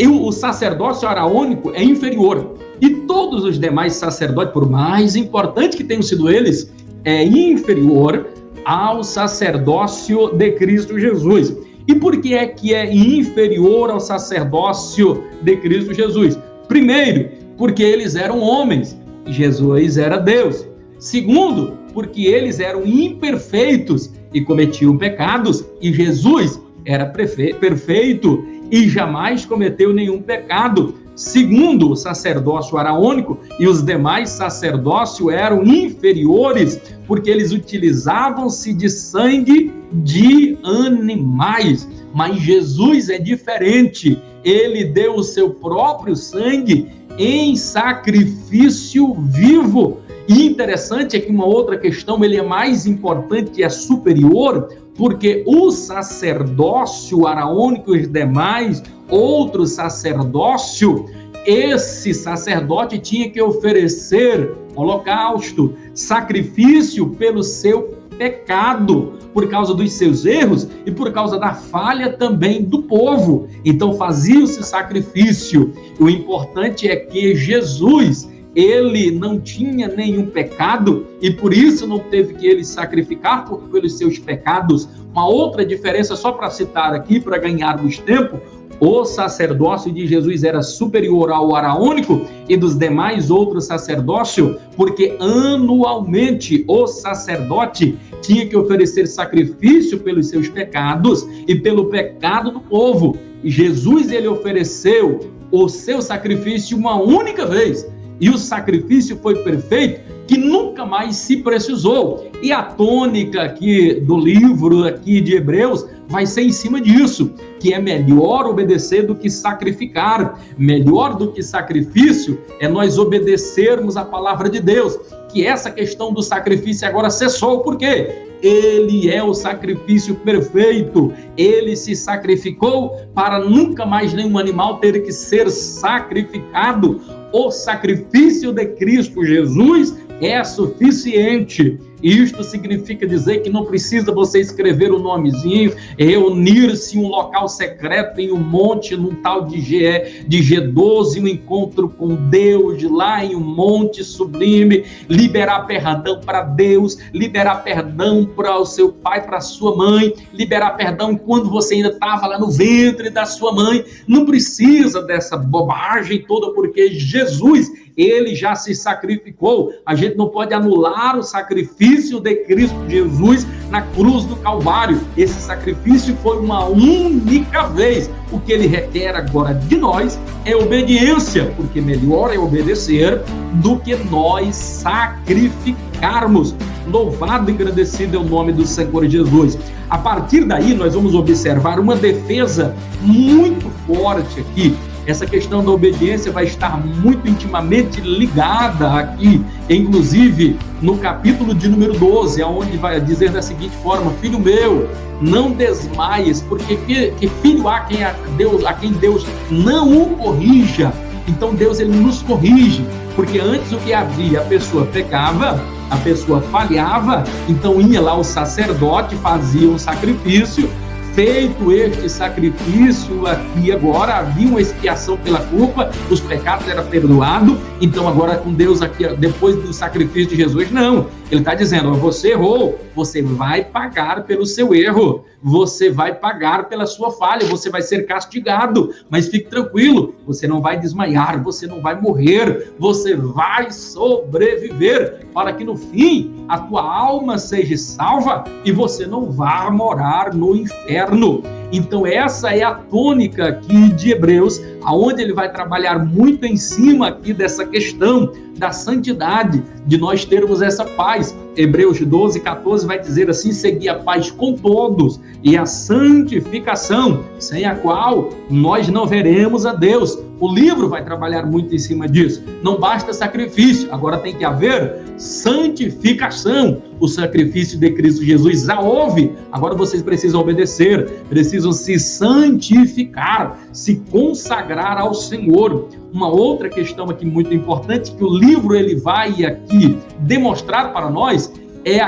o sacerdócio araônico é inferior e todos os demais sacerdotes, por mais importante que tenham sido eles, é inferior ao sacerdócio de Cristo Jesus. E por que é inferior ao sacerdócio de Cristo Jesus? Primeiro, porque eles eram homens e Jesus era Deus. Segundo, porque eles eram imperfeitos e cometiam pecados, e Jesus era perfeito e jamais cometeu nenhum pecado. Segundo, o sacerdócio araônico e os demais sacerdócios eram inferiores, porque eles utilizavam-se de sangue de animais. Mas Jesus é diferente, ele deu o seu próprio sangue em sacrifício vivo. E interessante é que uma outra questão, ele é mais importante e é superior, porque o sacerdócio araônico e os demais outros sacerdócio, esse sacerdote tinha que oferecer holocausto, sacrifício pelo seu pecado, por causa dos seus erros e por causa da falha também do povo. Então fazia-se sacrifício. O importante é que Jesus, ele não tinha nenhum pecado e por isso não teve que ele sacrificar pelos seus pecados. Uma outra diferença, só para citar aqui, para ganharmos tempo, o sacerdócio de Jesus era superior ao araônico e dos demais outros sacerdócios, porque anualmente o sacerdote tinha que oferecer sacrifício pelos seus pecados e pelo pecado do povo. E Jesus, ele ofereceu o seu sacrifício uma única vez. E o sacrifício foi perfeito que nunca mais se precisou. E a tônica aqui do livro aqui de Hebreus vai ser em cima disso, que é melhor obedecer do que sacrificar. Melhor do que sacrifício é nós obedecermos a palavra de Deus, que essa questão do sacrifício agora cessou. Por quê? Ele é o sacrifício perfeito. Ele se sacrificou para nunca mais nenhum animal ter que ser sacrificado. O sacrifício de Cristo Jesus é suficiente. Isto significa dizer que não precisa você escrever o nomezinho, reunir-se em um local secreto, em um monte, num tal de G12, um encontro com Deus, lá em um monte sublime, liberar perdão para Deus, liberar perdão para o seu pai, para a sua mãe, liberar perdão quando você ainda estava lá no ventre da sua mãe. Não precisa dessa bobagem toda, porque Jesus, ele já se sacrificou. A gente não pode anular o sacrifício de Cristo Jesus na cruz do Calvário. Esse sacrifício foi uma única vez. O que ele requer agora de nós é obediência, porque melhor é obedecer do que nós sacrificarmos. Louvado e agradecido é o nome do Senhor Jesus. A partir daí, nós vamos observar uma defesa muito forte aqui. Essa questão da obediência vai estar muito intimamente ligada aqui, inclusive no capítulo de número 12, onde vai dizer da seguinte forma: filho meu, não desmaies, porque que filho há a quem Deus não o corrija. Então Deus, ele nos corrige, porque antes o que havia, a pessoa pecava, a pessoa falhava, então ia lá o sacerdote, fazia um sacrifício. Feito este sacrifício aqui agora, havia uma expiação pela culpa, os pecados eram perdoados. Então agora com Deus aqui, depois do sacrifício de Jesus, não. Ele está dizendo: você errou, você vai pagar pelo seu erro, você vai pagar pela sua falha, você vai ser castigado, mas fique tranquilo, você não vai desmaiar, você não vai morrer, você vai sobreviver, para que no fim a tua alma seja salva e você não vá morar no inferno. Então essa é a tônica aqui de Hebreus, aonde ele vai trabalhar muito em cima aqui dessa questão da santidade, de nós termos essa paz. Hebreus 12, 14 vai dizer assim: segui a paz com todos e a santificação, sem a qual nós não veremos a Deus. O livro vai trabalhar muito em cima disso. Não basta sacrifício, agora tem que haver santificação. O sacrifício de Cristo Jesus já houve, agora vocês precisam obedecer, precisam se santificar, se consagrar ao Senhor. Uma outra questão aqui muito importante que o livro ele vai aqui demonstrar para nós é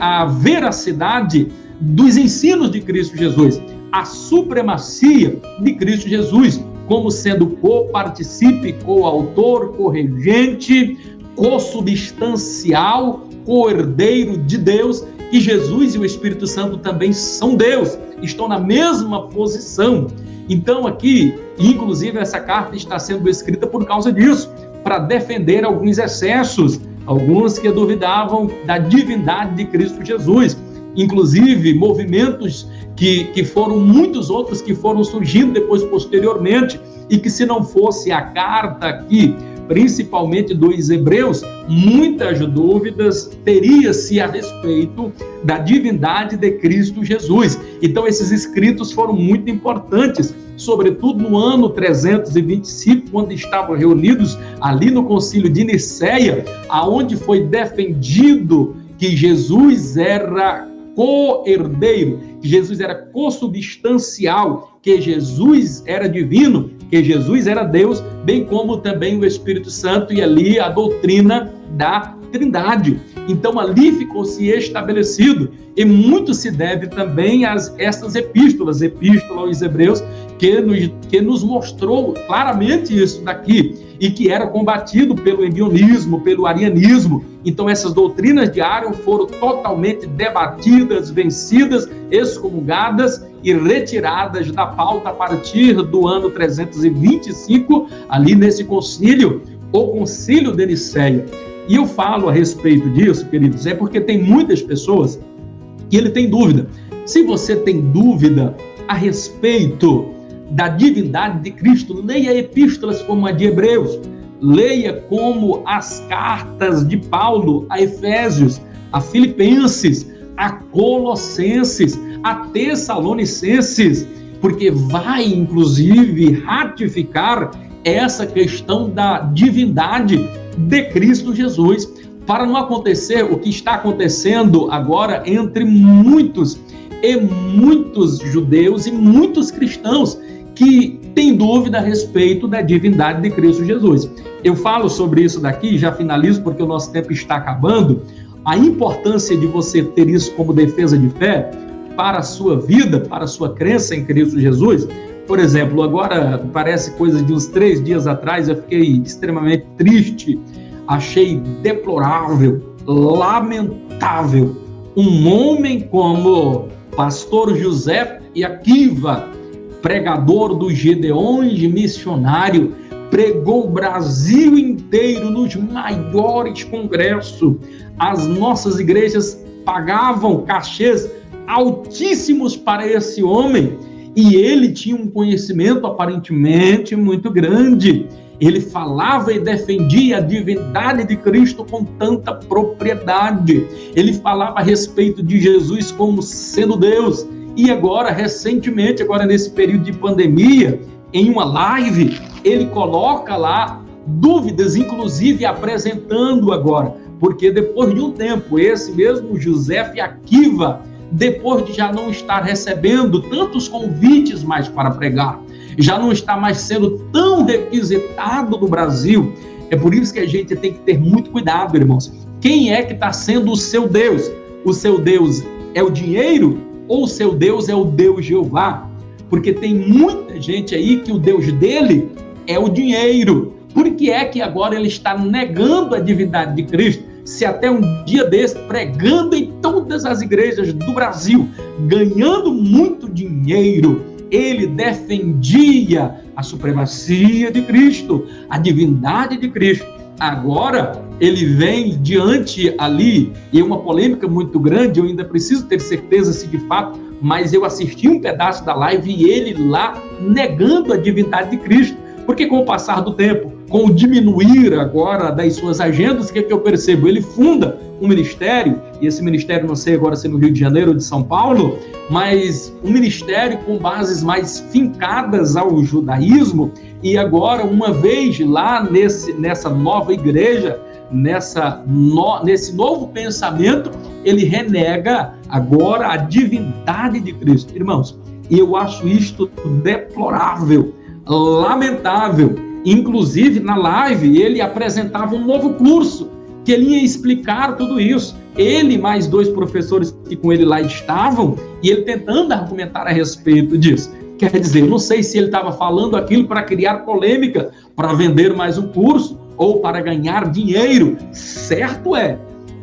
a veracidade dos ensinos de Cristo Jesus, a supremacia de Cristo Jesus, como sendo co-participe, co-autor, co-regente, co-substancial, co-herdeiro de Deus, e Jesus e o Espírito Santo também são Deus, estão na mesma posição. Então aqui, inclusive essa carta está sendo escrita por causa disso, para defender alguns excessos, alguns que duvidavam da divindade de Cristo Jesus, inclusive movimentos que foram muitos outros que foram surgindo depois posteriormente, e que se não fosse a carta aqui, principalmente dos Hebreus, muitas dúvidas teria-se a respeito da divindade de Cristo Jesus. Então esses escritos foram muito importantes, sobretudo no ano 325, quando estavam reunidos ali no concílio de Niceia, aonde foi defendido que Jesus era co-herdeiro, que Jesus era consubstancial, que Jesus era divino, que Jesus era Deus, bem como também o Espírito Santo, e ali a doutrina da Trindade. Então ali ficou-se estabelecido, e muito se deve também a estas epístolas, epístola aos Hebreus, que nos mostrou claramente isso daqui, e que era combatido pelo ebionismo, pelo arianismo. Então essas doutrinas de Arion foram totalmente debatidas, vencidas, excomungadas e retiradas da pauta a partir do ano 325, ali nesse concílio, o concílio de Niceia. E eu falo a respeito disso, queridos, é porque tem muitas pessoas que ele tem dúvida. Se você tem dúvida a respeito da divindade de Cristo, leia epístolas como a de Hebreus, leia como as cartas de Paulo a Efésios, a Filipenses, a Colossenses, a Tessalonicenses, porque vai, inclusive, ratificar essa questão da divindade de Cristo Jesus, para não acontecer o que está acontecendo agora entre muitos judeus e muitos cristãos que têm dúvida a respeito da divindade de Cristo Jesus. Eu falo sobre isso daqui, já finalizo porque o nosso tempo está acabando, a importância de você ter isso como defesa de fé para a sua vida, para a sua crença em Cristo Jesus. Por exemplo, agora parece coisa de uns 3 dias atrás, eu fiquei extremamente triste, achei deplorável, lamentável, um homem como pastor José Akiva, pregador dos Gedeões, missionário, pregou o Brasil inteiro nos maiores congressos. As nossas igrejas pagavam cachês altíssimos para esse homem e ele tinha um conhecimento aparentemente muito grande. Ele falava e defendia a divindade de Cristo com tanta propriedade. Ele falava a respeito de Jesus como sendo Deus. E agora, recentemente, agora nesse período de pandemia, em uma live, ele coloca lá dúvidas, inclusive apresentando agora. Porque depois de um tempo, esse mesmo José Akiva, depois de já não estar recebendo tantos convites mais para pregar, já não está mais sendo tão requisitado no Brasil. É por isso que a gente tem que ter muito cuidado, irmãos. Quem é que está sendo o seu Deus? O seu Deus é o dinheiro ou o seu Deus é o Deus Jeová? Porque tem muita gente aí que o Deus dele é o dinheiro. Por que é que agora ele está negando a divindade de Cristo? Se até um dia desse, pregando em todas as igrejas do Brasil, ganhando muito dinheiro, ele defendia a supremacia de Cristo, a divindade de Cristo. Agora, ele vem diante ali, e é uma polêmica muito grande, eu ainda preciso ter certeza se de fato, mas eu assisti um pedaço da live e ele lá negando a divindade de Cristo. Porque com o passar do tempo, com o diminuir agora das suas agendas, o que é que eu percebo? Ele funda um ministério, e esse ministério não sei agora se é no Rio de Janeiro ou de São Paulo, mas um ministério com bases mais fincadas ao judaísmo, e agora uma vez lá nessa nova igreja, nesse novo pensamento, ele renega agora a divindade de Cristo. Irmãos, eu acho isto deplorável, lamentável. Inclusive, na live, ele apresentava um novo curso, que ele ia explicar tudo isso. Ele mais 2 professores que com ele lá estavam, e ele tentando argumentar a respeito disso. Quer dizer, eu não sei se ele estava falando aquilo para criar polêmica, para vender mais um curso, ou para ganhar dinheiro. Certo é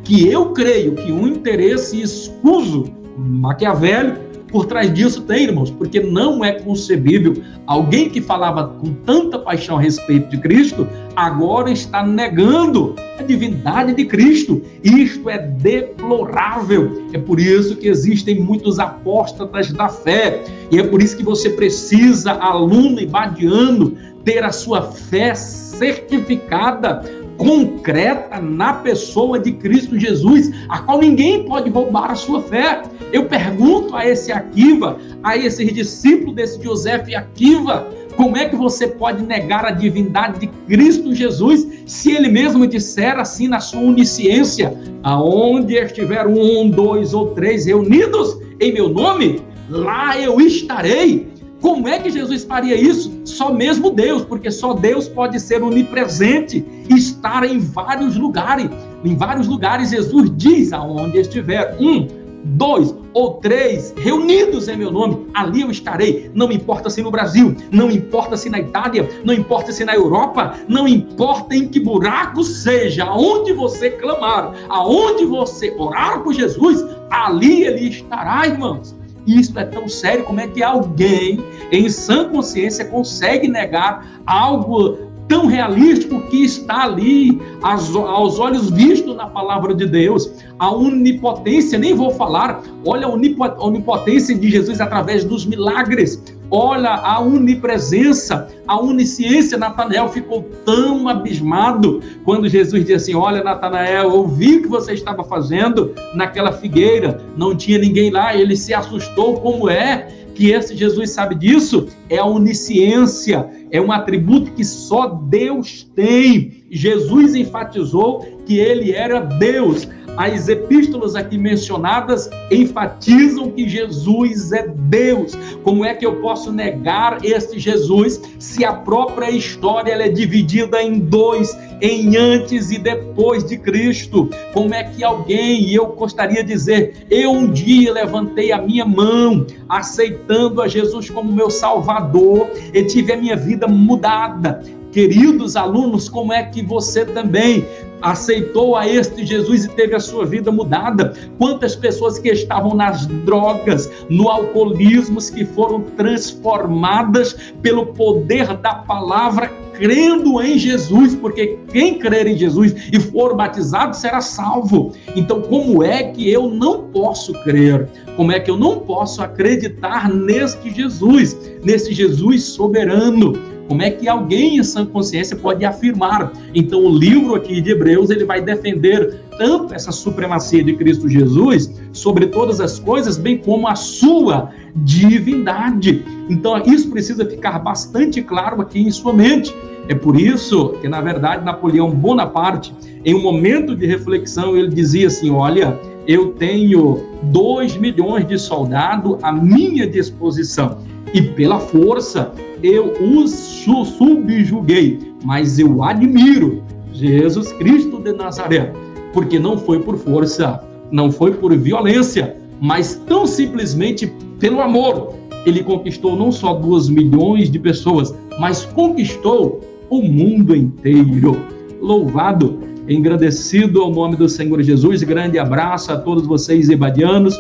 que eu creio que um interesse escuso, maquiavélico, por trás disso tem, irmãos, porque não é concebível alguém que falava com tanta paixão a respeito de Cristo, agora está negando a divindade de Cristo. Isto é deplorável. É por isso que existem muitos apóstatas da fé, e é por isso que você precisa, aluno e badiano, ter a sua fé certificada, concreta na pessoa de Cristo Jesus, a qual ninguém pode roubar a sua fé. Eu pergunto a esse Akiva, a esse discípulo desse José Akiva, como é que você pode negar a divindade de Cristo Jesus, se ele mesmo disser assim na sua onisciência, aonde estiver 1, 2 ou 3 reunidos em meu nome, lá eu estarei. Como é que Jesus faria isso? Só mesmo Deus, porque só Deus pode ser onipresente e estar em vários lugares. Em vários lugares, Jesus diz, aonde estiver 1, 2 ou 3 reunidos em meu nome, ali eu estarei. Não importa se no Brasil, não importa se na Itália, não importa se na Europa, não importa em que buraco seja, aonde você clamar, aonde você orar por Jesus, ali ele estará, irmãos. Isso é tão sério. Como é que alguém em sã consciência consegue negar algo tão realístico que está ali, aos olhos vistos na palavra de Deus. A onipotência, nem vou falar, olha a onipotência de Jesus através dos milagres. Olha a onipresença, a onisciência. Natanael ficou tão abismado quando Jesus disse assim: olha, Natanael, eu vi o que você estava fazendo naquela figueira, não tinha ninguém lá. Ele se assustou. Como é que esse Jesus sabe disso? É a onisciência, é um atributo que só Deus tem. Jesus enfatizou que ele era Deus. As epístolas aqui mencionadas enfatizam que Jesus é Deus. Como é que eu posso negar este Jesus se a própria história ela é dividida em dois, em antes e depois de Cristo? Como é que alguém, e eu gostaria de dizer, eu um dia levantei a minha mão, aceitando a Jesus como meu Salvador, e tive a minha vida mudada. Queridos alunos, como é que você também aceitou a este Jesus e teve a sua vida mudada? Quantas pessoas que estavam nas drogas, no alcoolismo, que foram transformadas pelo poder da palavra, crendo em Jesus, porque quem crer em Jesus e for batizado será salvo. Então, como é que eu não posso crer? Como é que eu não posso acreditar neste Jesus soberano? Como é que alguém em sã consciência pode afirmar? Então, o livro aqui de Hebreus, ele vai defender tanto essa supremacia de Cristo Jesus sobre todas as coisas, bem como a sua divindade. Então, isso precisa ficar bastante claro aqui em sua mente. É por isso que, na verdade, Napoleão Bonaparte, em um momento de reflexão, ele dizia assim: olha, eu tenho 2 milhões de soldados à minha disposição, e pela força eu os subjuguei, mas eu admiro Jesus Cristo de Nazaré, porque não foi por força, não foi por violência, mas tão simplesmente pelo amor. Ele conquistou não só 2 milhões de pessoas, mas conquistou o mundo inteiro. Louvado, engrandecido ao nome do Senhor Jesus. Grande abraço a todos vocês, ebadianos.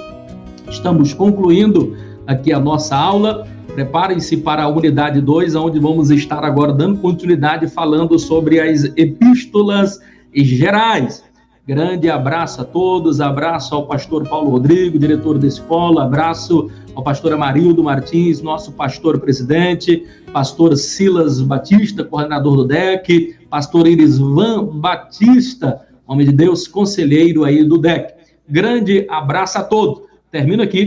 Estamos concluindo aqui a nossa aula. Preparem-se para a unidade 2, onde vamos estar agora dando continuidade falando sobre as epístolas gerais. Grande abraço a todos, abraço ao pastor Paulo Rodrigo, diretor da escola, abraço ao pastor Amarildo Martins, nosso pastor presidente, pastor Silas Batista, coordenador do DEC, pastor Irisvan Batista, homem de Deus, conselheiro aí do DEC. Grande abraço a todos. Termino aqui